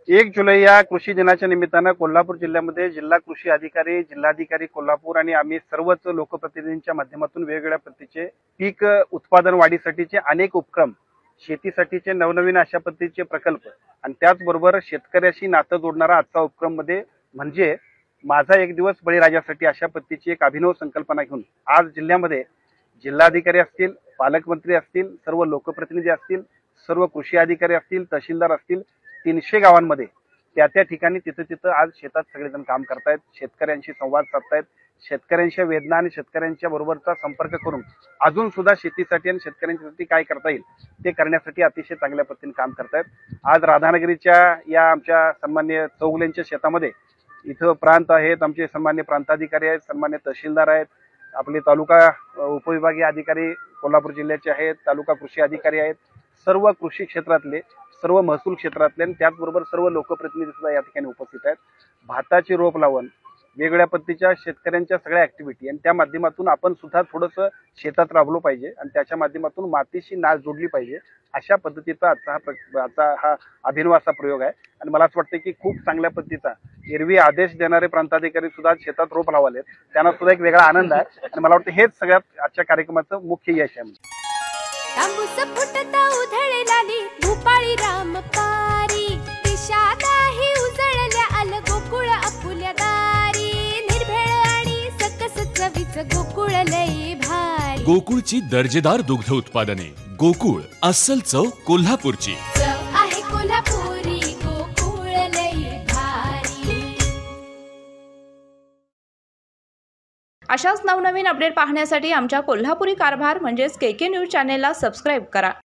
1 जुलै या कृषी दिनाच्या निमित्तानं कोल्हापूर जिल्ह्यामध्ये जिल्हा कृषी अधिकारी, जिल्हाधिकारी कोल्हापूर आणि आम्ही सर्वच लोकप्रतिनिधींच्या माध्यमातून वेगवेगळ्या पद्धतीचे पीक उत्पादन वाढीसाठीचे अनेक उपक्रम, शेतीसाठीचे नवनवीन अशा पद्धतीचे प्रकल्प आणि त्याचबरोबर शेतकऱ्याशी नातं जोडणारा आजचा उपक्रम मध्ये म्हणजे माझा एक दिवस बळीराजासाठी अशा पद्धतीची एक अभिनव संकल्पना घेऊन आज जिल्ह्यामध्ये जिल्हाधिकारी असतील, पालकमंत्री असतील, सर्व लोकप्रतिनिधी असतील, सर्व कृषी अधिकारी असतील, तहसीलदार असतील, 300 गावांमध्ये त्या ठिकाणी तिथं आज शेतात सगळेजण काम करतायत, शेतकऱ्यांशी संवाद साधतायत, शेतकऱ्यांच्या वेदना आणि शेतकऱ्यांच्या बरोबरचा संपर्क करून अजून सुद्धा शेतीसाठी आणि शेतकऱ्यांसाठी काय करता येईल ते करण्यासाठी अतिशय चांगल्या पद्धतीने काम करतायत। आज राधानगरीच्या या आमच्या सन्माननीय चौगुलेंच्या शेतामध्ये इथं प्रांत आहेत, आमचे सन्मान्य प्रांताधिकारी आहेत, सन्मान्य तहसीलदार आहेत, आपले तालुका उपविभागीय अधिकारी कोल्हापूर जिल्ह्याचे आहेत, तालुका कृषी अधिकारी आहेत, सर्व कृषी क्षेत्रातले, सर्व महसूल क्षेत्रातले आणि त्याचबरोबर सर्व लोकप्रतिनिधी सुद्धा या ठिकाणी उपस्थित आहेत। भाताची रोप लावण, वेगवेगळ्या पद्धतीच्या शेतकऱ्यांच्या सगळ्या ऍक्टिव्हिटी आणि त्या माध्यमातून आपण सुद्धा थोडंसं शेतात राबलो पाहिजे आणि त्याच्या माध्यमातून मातीशी नाळ जोडली पाहिजे अशा पद्धतीचा आजचा हा अभिनव असा प्रयोग आहे। आणि मला असं वाटतं की खूप चांगल्या पद्धतीचा एरवी आदेश देणारे प्रांताधिकारी सुद्धा शेतात रोप लावले, त्यांना सुद्धा एक वेगळा आनंद आहे आणि मला वाटतं हेच सगळ्यात आजच्या कार्यक्रमाचं मुख्य यश आहे। तांबूस फुटता उधळलाली भूपाळी रामपारी, दिशादाही उजळल्या आल गोकुळ आपुल्या दारी, निर्भेळ आणि सकस चवीच गोकुळ लई भारी। गोकुळची दर्जेदार दुग्ध उत्पादने, गोकुळ अस्सल चव कोल्हापूरची। चव आहे कोल्हापुरी, गोकुळ लई भारी। अशाच नवनवीन अपडेट पाहण्यासाठी आमच्या कोल्हापुरी कारभार म्हणजेच KK न्यूज चॅनेलला सबस्क्राईब करा।